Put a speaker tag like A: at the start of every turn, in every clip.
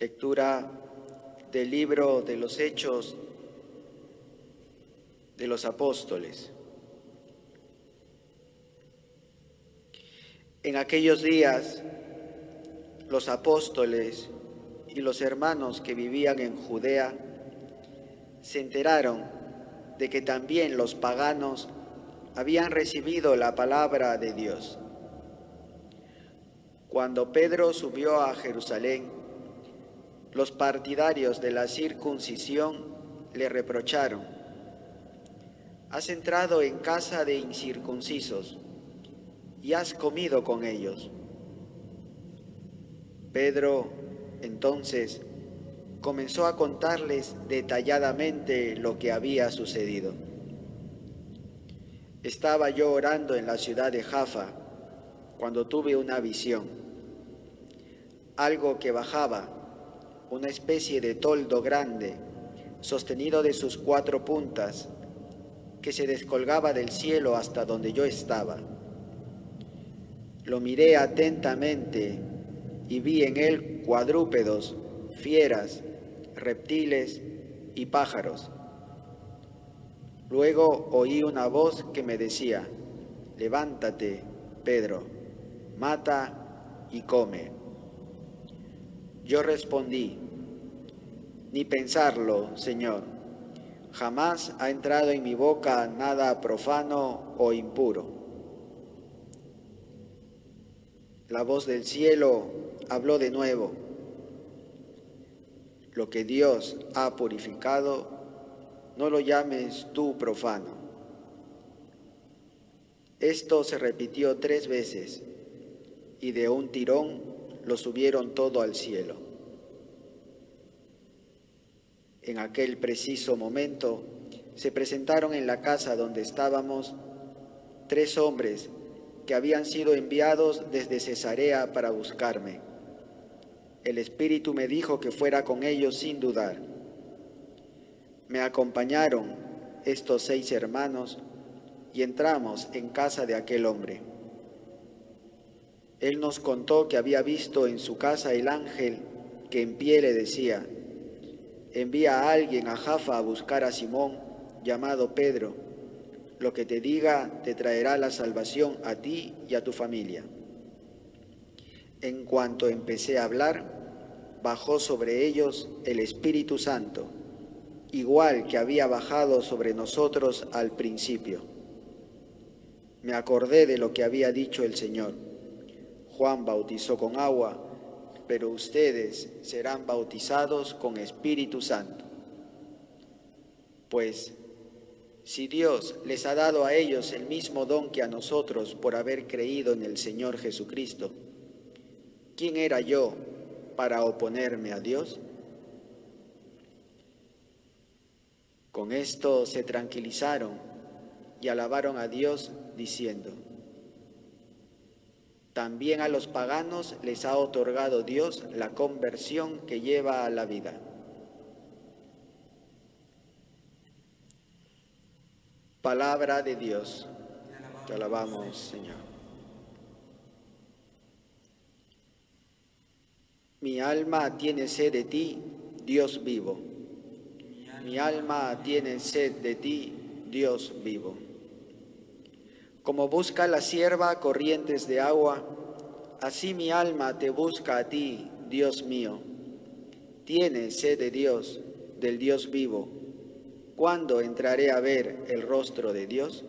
A: Lectura del libro de los Hechos de los Apóstoles. En aquellos días, los apóstoles y los hermanos que vivían en Judea se enteraron de que también los paganos habían recibido la palabra de Dios. Cuando Pedro subió a Jerusalén, los partidarios de la circuncisión le reprocharon: «Has entrado en casa de incircuncisos y has comido con ellos». Pedro, entonces, comenzó a contarles detalladamente lo que había sucedido. Estaba yo orando en la ciudad de Jaffa cuando tuve una visión. Algo que bajaba, una especie de toldo grande, sostenido de sus 4 puntas, que se descolgaba del cielo hasta donde yo estaba. Lo miré atentamente y vi en él cuadrúpedos, fieras, reptiles y pájaros. Luego oí una voz que me decía: «Levántate, Pedro, mata y come». Yo respondí: «Ni pensarlo, Señor. Jamás ha entrado en mi boca nada profano o impuro». La voz del cielo habló de nuevo: «Lo que Dios ha purificado, no lo llames tú profano». Esto se repitió 3 veces, y de un tirón lo subieron todo al cielo. En aquel preciso momento se presentaron en la casa donde estábamos 3 hombres que habían sido enviados desde Cesarea para buscarme. El Espíritu me dijo que fuera con ellos sin dudar. Me acompañaron estos 6 hermanos y entramos en casa de aquel hombre. Él nos contó que había visto en su casa el ángel que en pie le decía: «Envía a alguien a Jaffa a buscar a Simón, llamado Pedro. Lo que te diga te traerá la salvación a ti y a tu familia». En cuanto empecé a hablar, bajó sobre ellos el Espíritu Santo, igual que había bajado sobre nosotros al principio. Me acordé de lo que había dicho el Señor: «Juan bautizó con agua, pero ustedes serán bautizados con Espíritu Santo». Pues, si Dios les ha dado a ellos el mismo don que a nosotros por haber creído en el Señor Jesucristo, ¿quién era yo para oponerme a Dios? Con esto se tranquilizaron y alabaron a Dios diciendo: «También a los paganos les ha otorgado Dios la conversión que lleva a la vida». Palabra de Dios. Te alabamos, Señor. Mi alma tiene sed de ti, Dios vivo. Mi alma tiene sed de ti, Dios vivo. Como busca la sierva corrientes de agua, así mi alma te busca a ti, Dios mío. Tiene sed de Dios, del Dios vivo. ¿Cuándo entraré a ver el rostro de Dios?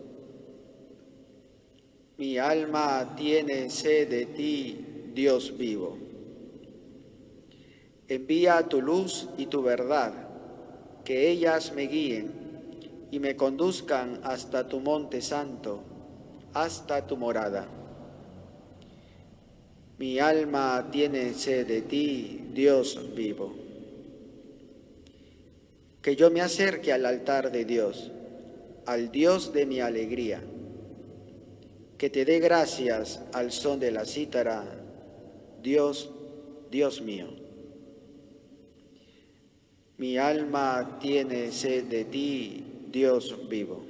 A: Mi alma tiene sed de ti, Dios vivo. Envía tu luz y tu verdad, que ellas me guíen y me conduzcan hasta tu monte santo, hasta tu morada. Mi alma tiene sed de ti, Dios vivo. Que yo me acerque al altar de Dios, al Dios de mi alegría. Que te dé gracias al son de la cítara, Dios, Dios mío. Mi alma tiene sed de ti, Dios vivo.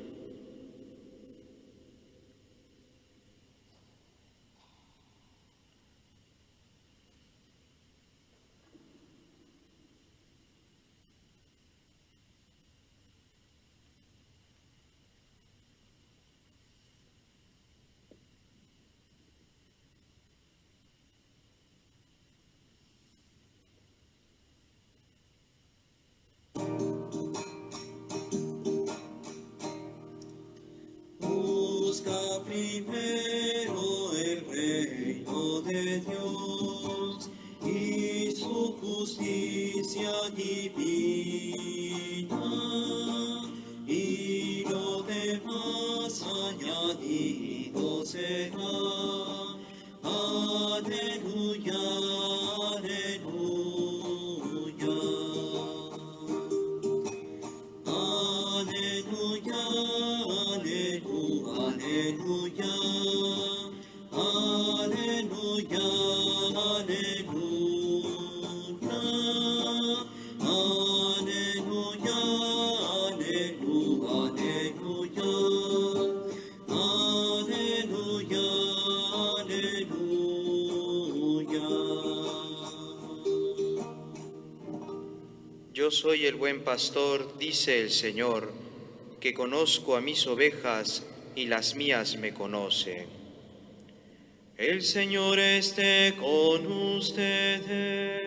B: busca primero el reino de Dios y su justicia divina, y lo demás añadido será. Aleluya, aleluya. Aleluya, aleluya, aleluya. Aleluya, aleluya. Aleluya, aleluya, aleluya. Aleluya, aleluya.
C: Yo soy el buen pastor, dice el Señor, que conozco a mis ovejas y las mías me conocen. El Señor esté con ustedes,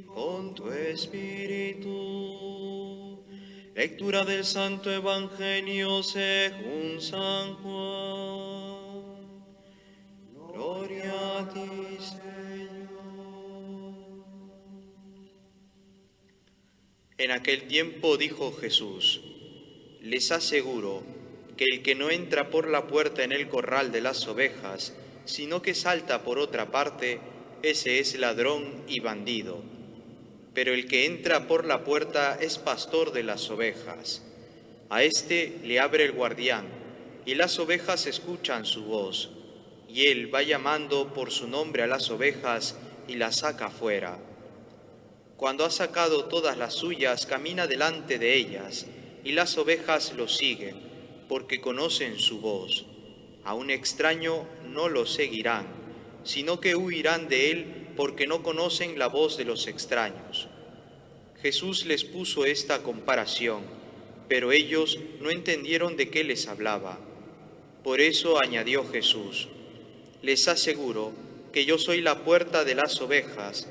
C: con tu espíritu. Lectura del Santo Evangelio según San Juan. Gloria a ti, Señor. En aquel tiempo dijo Jesús: les aseguro que el que no entra por la puerta en el corral de las ovejas, sino que salta por otra parte, ese es ladrón y bandido. Pero el que entra por la puerta es pastor de las ovejas. A éste le abre el guardián, y las ovejas escuchan su voz, y él va llamando por su nombre a las ovejas y las saca fuera. Cuando ha sacado todas las suyas, camina delante de ellas, y las ovejas lo siguen, porque conocen su voz. A un extraño no lo seguirán, sino que huirán de él, porque no conocen la voz de los extraños. Jesús les puso esta comparación, pero ellos no entendieron de qué les hablaba. Por eso añadió Jesús: les aseguro que yo soy la puerta de las ovejas.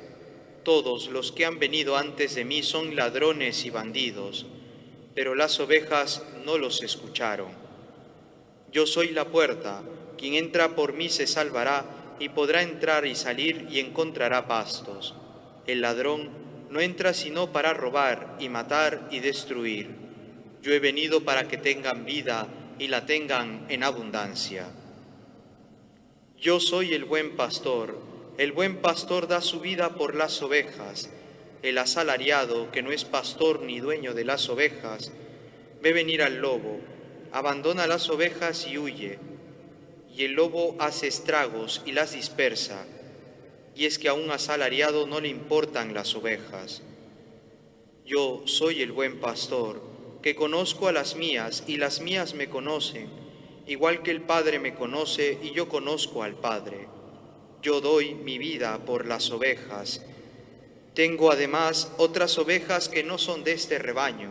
C: Todos los que han venido antes de mí son ladrones y bandidos, pero las ovejas no los escucharon. Yo soy la puerta, quien entra por mí se salvará y podrá entrar y salir y encontrará pastos. El ladrón no entra sino para robar y matar y destruir. Yo he venido para que tengan vida y la tengan en abundancia. Yo soy el buen pastor da su vida por las ovejas. El asalariado, que no es pastor ni dueño de las ovejas, ve venir al lobo, abandona las ovejas y huye, y el lobo hace estragos y las dispersa, y es que a un asalariado no le importan las ovejas. Yo soy el buen pastor, que conozco a las mías, y las mías me conocen, igual que el Padre me conoce y yo conozco al Padre. Yo doy mi vida por las ovejas. Tengo además otras ovejas que no son de este rebaño.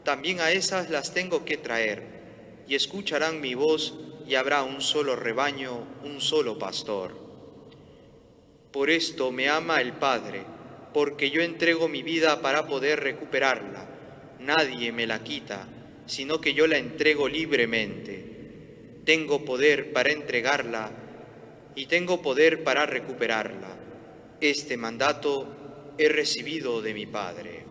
C: También a esas las tengo que traer, y escucharán mi voz, y habrá un solo rebaño, un solo pastor. Por esto me ama el Padre, porque yo entrego mi vida para poder recuperarla. Nadie me la quita, sino que yo la entrego libremente. Tengo poder para entregarla y tengo poder para recuperarla. Este mandato he recibido de mi Padre.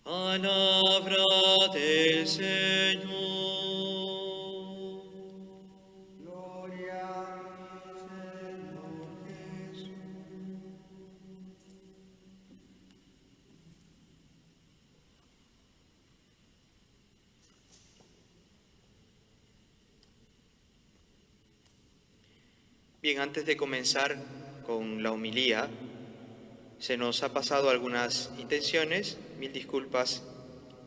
B: Palabra del Señor.
D: Gloria a ti, Señor Jesús.
C: Bien, antes de comenzar con la homilía, se nos ha pasado algunas intenciones, mil disculpas,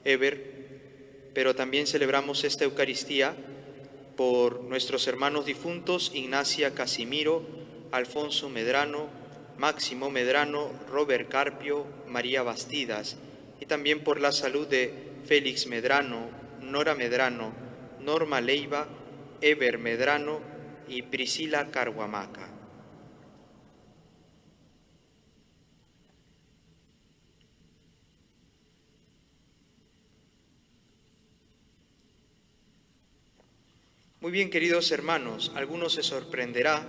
C: Eber, pero también celebramos esta Eucaristía por nuestros hermanos difuntos Ignacia Casimiro, Alfonso Medrano, Máximo Medrano, Robert Carpio, María Bastidas, y también por la salud de Félix Medrano, Nora Medrano, Norma Leiva, Eber Medrano y Priscila Carhuamaca. Muy bien, queridos hermanos, algunos se sorprenderá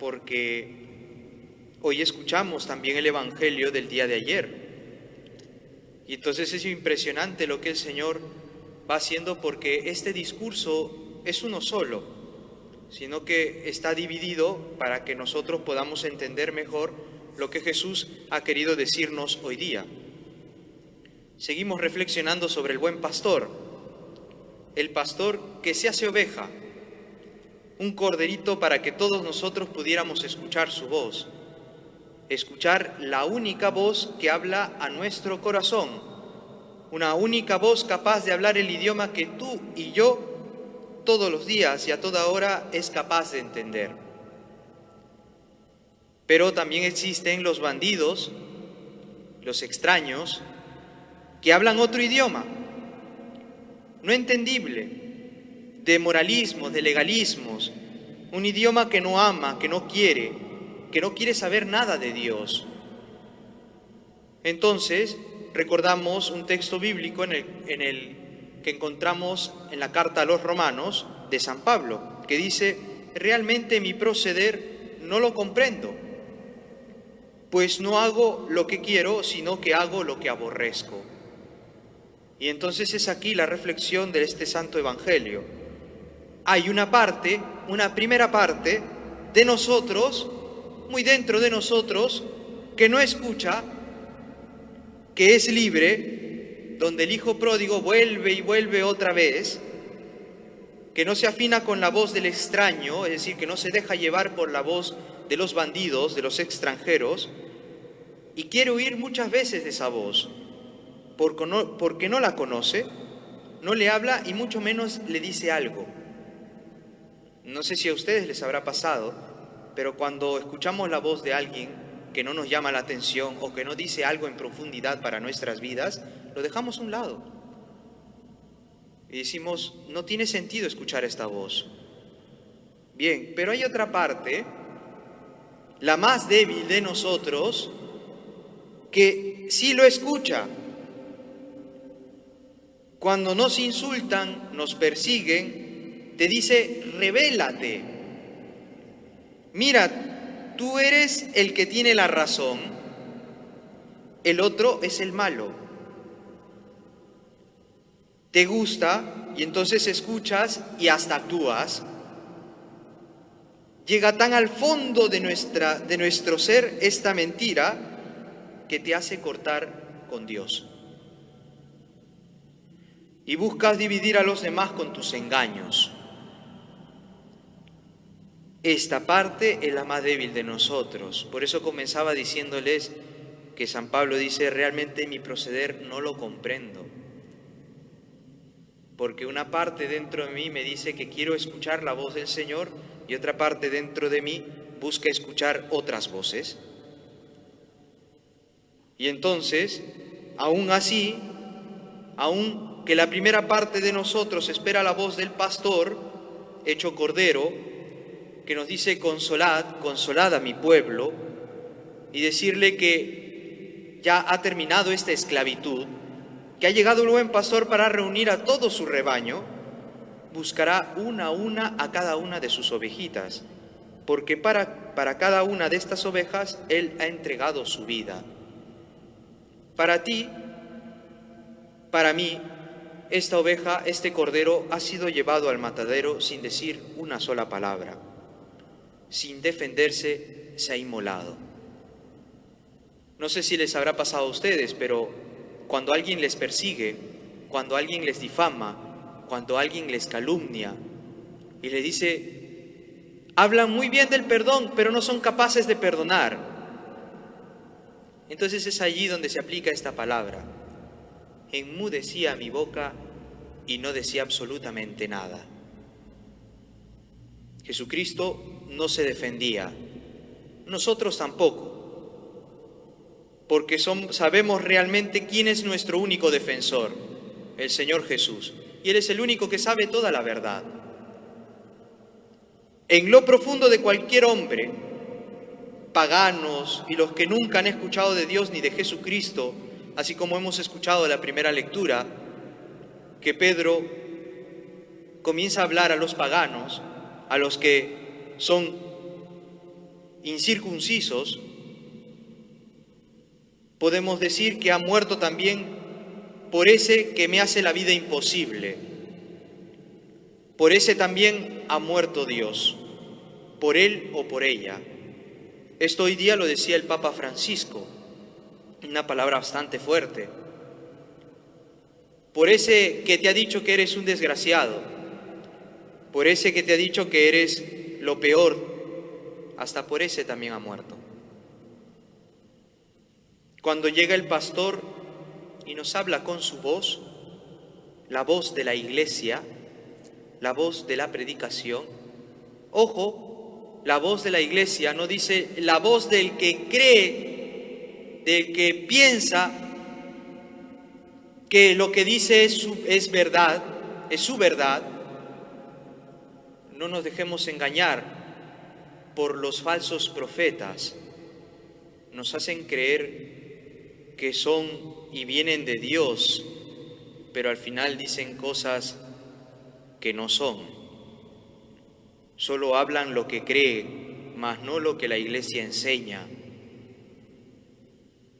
C: porque hoy escuchamos también el Evangelio del día de ayer. Y entonces es impresionante lo que el Señor va haciendo, porque este discurso es uno solo, sino que está dividido para que nosotros podamos entender mejor lo que Jesús ha querido decirnos hoy día. Seguimos reflexionando sobre el buen pastor, el pastor que se hace oveja, un corderito para que todos nosotros pudiéramos escuchar su voz, escuchar la única voz que habla a nuestro corazón, una única voz capaz de hablar el idioma que tú y yo todos los días y a toda hora es capaz de entender. Pero también existen los bandidos, los extraños, que hablan otro idioma, no entendible, de moralismos, de legalismos, un idioma que no ama, que no quiere saber nada de Dios. Entonces, recordamos un texto bíblico en el que encontramos en la carta a los Romanos de San Pablo, que dice: realmente mi proceder no lo comprendo, pues no hago lo que quiero, sino que hago lo que aborrezco. Y entonces es aquí la reflexión de este santo evangelio. Hay una primera parte de nosotros, muy dentro de nosotros, que no escucha, que es libre, donde el hijo pródigo vuelve y vuelve otra vez, que no se afina con la voz del extraño, es decir, que no se deja llevar por la voz de los bandidos, de los extranjeros, y quiere huir muchas veces de esa voz, porque no la conoce, no le habla y mucho menos le dice algo. No sé si a ustedes les habrá pasado, pero cuando escuchamos la voz de alguien que no nos llama la atención o que no dice algo en profundidad para nuestras vidas, lo dejamos a un lado. Y decimos, no tiene sentido escuchar esta voz. Bien, pero hay otra parte, la más débil de nosotros, que sí lo escucha. Cuando nos insultan, nos persiguen, te dice: rebélate. Mira, tú eres el que tiene la razón, el otro es el malo. Te gusta y entonces escuchas y hasta actúas. Llega tan al fondo de nuestro ser esta mentira que te hace cortar con Dios. Y buscas dividir a los demás con tus engaños. Esta parte es la más débil de nosotros. Por eso comenzaba diciéndoles que San Pablo dice: realmente mi proceder no lo comprendo. Porque una parte dentro de mí me dice que quiero escuchar la voz del Señor y otra parte dentro de mí busca escuchar otras voces. Y entonces, aún así, aún que la primera parte de nosotros espera la voz del pastor, hecho cordero, que nos dice: consolad, consolad a mi pueblo, y decirle que ya ha terminado esta esclavitud, que ha llegado el buen pastor para reunir a todo su rebaño, buscará una a una a cada una de sus ovejitas, porque para cada una de estas ovejas Él ha entregado su vida. Para ti, para mí, esta oveja, este cordero, ha sido llevado al matadero sin decir una sola palabra. Sin defenderse, se ha inmolado. No sé si les habrá pasado a ustedes, pero cuando alguien les persigue, cuando alguien les difama, cuando alguien les calumnia y le dice: hablan muy bien del perdón, pero no son capaces de perdonar. Entonces es allí donde se aplica esta palabra: enmudecía mi boca y no decía absolutamente nada. Jesucristo no se defendía, nosotros tampoco, porque sabemos realmente quién es nuestro único defensor, el Señor Jesús, y Él es el único que sabe toda la verdad. En lo profundo de cualquier hombre, paganos y los que nunca han escuchado de Dios ni de Jesucristo, así como hemos escuchado en la primera lectura, que Pedro comienza a hablar a los paganos, a los que son incircuncisos, podemos decir que ha muerto también por ese que me hace la vida imposible. Por ese también ha muerto Dios, por él o por ella. Esto hoy día lo decía el Papa Francisco, una palabra bastante fuerte. Por ese que te ha dicho que eres un desgraciado, por ese que te ha dicho que eres lo peor, hasta por ese también ha muerto. Cuando llega el pastor y nos habla con su voz, la voz de la iglesia, la voz de la predicación, ojo, la voz de la iglesia no dice la voz del que cree, del que piensa que lo que dice es verdad, es su verdad. No nos dejemos engañar por los falsos profetas. Nos hacen creer que son y vienen de Dios, pero al final dicen cosas que no son. Solo hablan lo que cree, mas no lo que la iglesia enseña.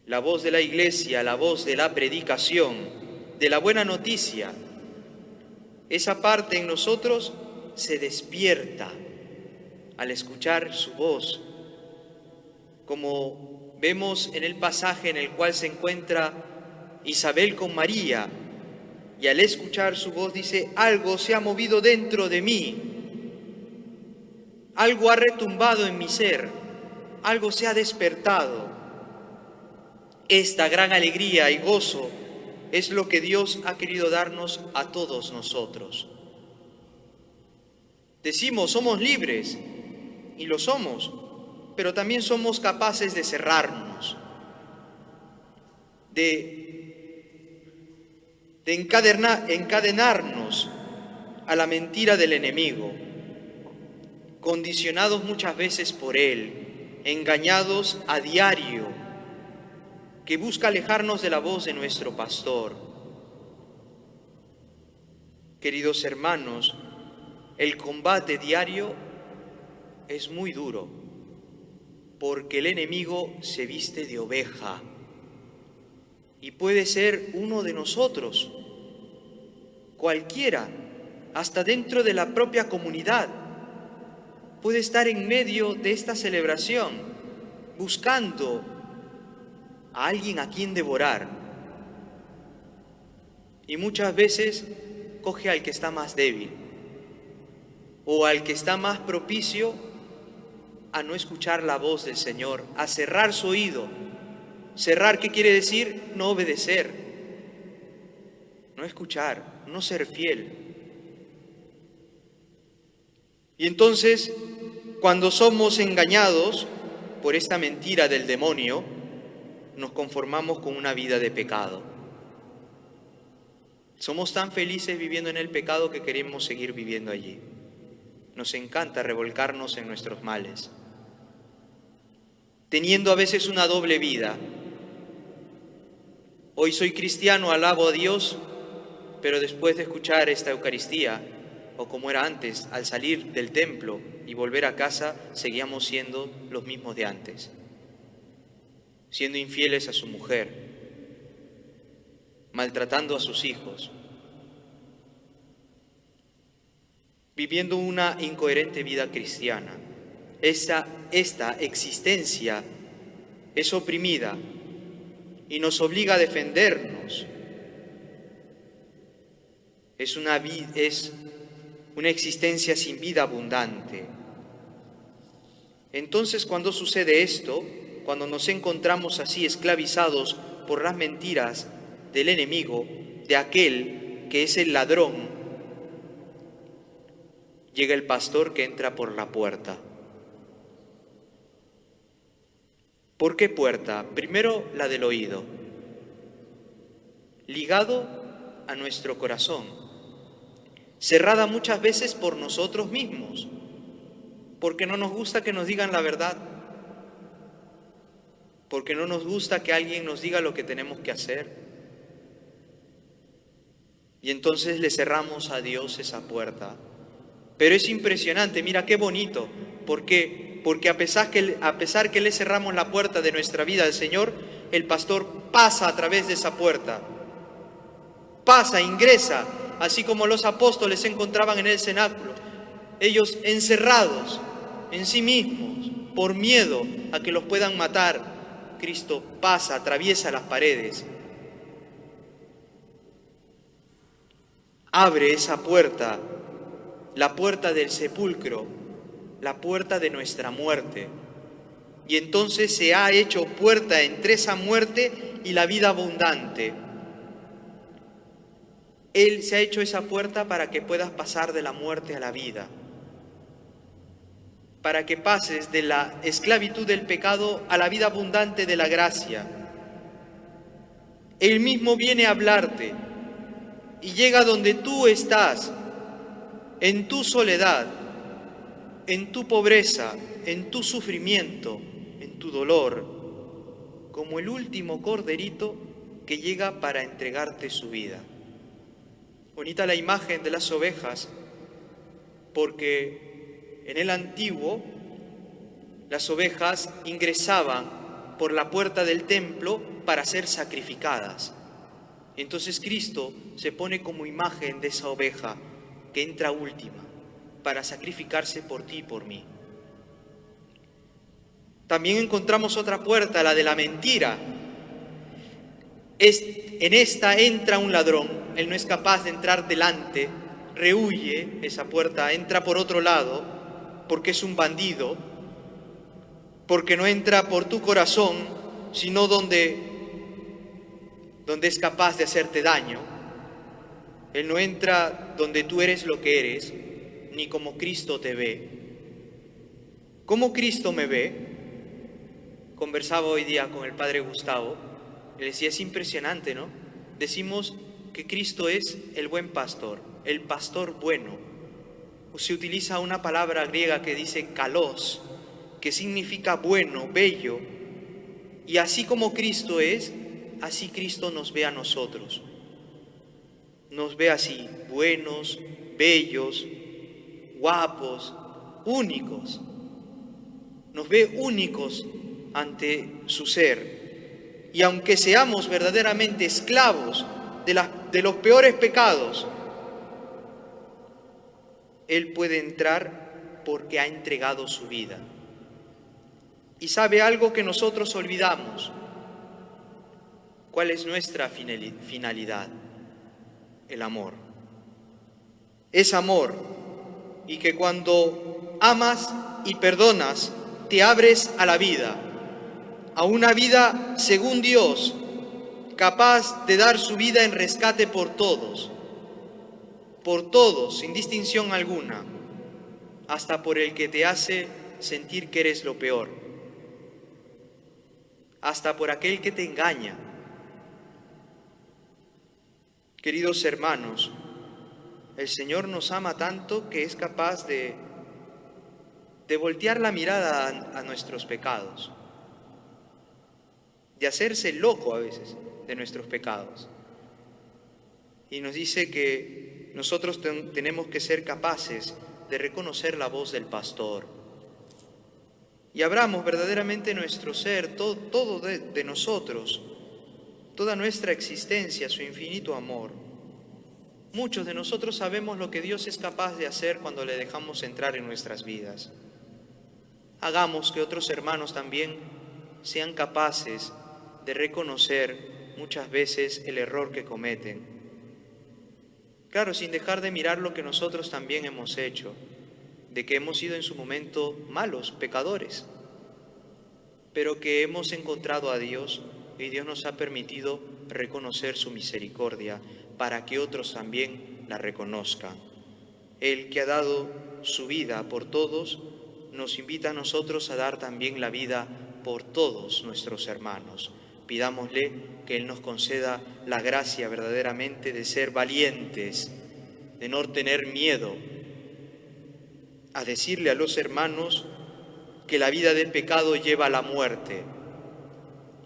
C: La voz de la iglesia, la voz de la predicación, de la buena noticia, esa parte en nosotros se despierta al escuchar su voz, como vemos en el pasaje en el cual se encuentra Isabel con María, y al escuchar su voz dice: algo se ha movido dentro de mí, algo ha retumbado en mi ser, algo se ha despertado. Esta gran alegría y gozo es lo que Dios ha querido darnos a todos nosotros. Decimos, somos libres, y lo somos, pero también somos capaces de cerrarnos, de encadenarnos a la mentira del enemigo, condicionados muchas veces por él, engañados a diario, que busca alejarnos de la voz de nuestro pastor. Queridos hermanos, el combate diario es muy duro, porque el enemigo se viste de oveja y puede ser uno de nosotros, cualquiera, hasta dentro de la propia comunidad. Puede estar en medio de esta celebración, buscando a alguien a quien devorar. Y muchas veces coge al que está más débil o al que está más propicio a no escuchar la voz del Señor, a cerrar su oído. Cerrar, ¿qué quiere decir? No obedecer, no escuchar, no ser fiel. Y entonces, cuando somos engañados por esta mentira del demonio, nos conformamos con una vida de pecado. Somos tan felices viviendo en el pecado que queremos seguir viviendo allí. Nos encanta revolcarnos en nuestros males, teniendo a veces una doble vida. Hoy soy cristiano, alabo a Dios, pero después de escuchar esta Eucaristía, o como era antes, al salir del templo y volver a casa, seguíamos siendo los mismos de antes, siendo infieles a su mujer, maltratando a sus hijos, viviendo una incoherente vida cristiana. Esta existencia es oprimida y nos obliga a defendernos. Es una existencia sin vida abundante. Entonces, cuando sucede esto, cuando nos encontramos así esclavizados por las mentiras del enemigo, de aquel que es el ladrón, llega el pastor que entra por la puerta. ¿Por qué puerta? Primero, la del oído, ligado a nuestro corazón, cerrada muchas veces por nosotros mismos, porque no nos gusta que nos digan la verdad, porque no nos gusta que alguien nos diga lo que tenemos que hacer. Y entonces le cerramos a Dios esa puerta. Pero es impresionante, mira qué bonito. ¿Por qué? Porque a pesar que le cerramos la puerta de nuestra vida al Señor, el pastor pasa a través de esa puerta. Pasa, ingresa, así como los apóstoles se encontraban en el cenáculo. Ellos encerrados en sí mismos, por miedo a que los puedan matar, Cristo pasa, atraviesa las paredes. Abre esa puerta, la puerta del sepulcro, la puerta de nuestra muerte. Y entonces se ha hecho puerta entre esa muerte y la vida abundante. Él se ha hecho esa puerta para que puedas pasar de la muerte a la vida. Para que pases de la esclavitud del pecado a la vida abundante de la gracia. Él mismo viene a hablarte y llega donde tú estás, en tu soledad, en tu pobreza, en tu sufrimiento, en tu dolor, como el último corderito que llega para entregarte su vida. Bonita la imagen de las ovejas, porque en el antiguo las ovejas ingresaban por la puerta del templo para ser sacrificadas. Entonces Cristo se pone como imagen de esa oveja que entra última para sacrificarse por ti y por mí. También encontramos otra puerta, la de la mentira. En esta entra un ladrón, él no es capaz de entrar delante, rehuye esa puerta, entra por otro lado, porque es un bandido, porque no entra por tu corazón, sino donde es capaz de hacerte daño. Él no entra donde tú eres lo que eres, ni como Cristo te ve. ¿Cómo Cristo me ve? Conversaba hoy día con el padre Gustavo, le decía, es impresionante, ¿no? Decimos que Cristo es el buen pastor, el pastor bueno. Se utiliza una palabra griega que dice kalos, que significa bueno, bello. Y así como Cristo es, así Cristo nos ve a nosotros. Nos ve así, buenos, bellos, guapos, únicos. Nos ve únicos ante su ser. Y aunque seamos verdaderamente esclavos de los peores pecados, Él puede entrar porque ha entregado su vida. Y sabe algo que nosotros olvidamos. ¿Cuál es nuestra finalidad? El amor. Es amor. Y que cuando amas y perdonas, te abres a la vida. A una vida según Dios, capaz de dar su vida en rescate por todos, sin distinción alguna, hasta por el que te hace sentir que eres lo peor, hasta por aquel que te engaña. Queridos hermanos, el Señor nos ama tanto que es capaz de voltear la mirada a nuestros pecados, de hacerse loco a veces de nuestros pecados. Y nos dice que nosotros tenemos que ser capaces de reconocer la voz del pastor. Y abramos verdaderamente nuestro ser, todo de nosotros, toda nuestra existencia, su infinito amor. Muchos de nosotros sabemos lo que Dios es capaz de hacer cuando le dejamos entrar en nuestras vidas. Hagamos que otros hermanos también sean capaces de reconocer muchas veces el error que cometen. Claro, sin dejar de mirar lo que nosotros también hemos hecho, de que hemos sido en su momento malos, pecadores, pero que hemos encontrado a Dios y Dios nos ha permitido reconocer su misericordia para que otros también la reconozcan. Él que ha dado su vida por todos, nos invita a nosotros a dar también la vida por todos nuestros hermanos. Pidámosle que Él nos conceda la gracia verdaderamente de ser valientes, de no tener miedo, a decirle a los hermanos que la vida del pecado lleva a la muerte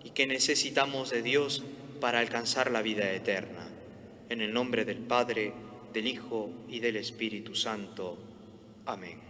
C: y que necesitamos de Dios para alcanzar la vida eterna. En el nombre del Padre, del Hijo y del Espíritu Santo. Amén.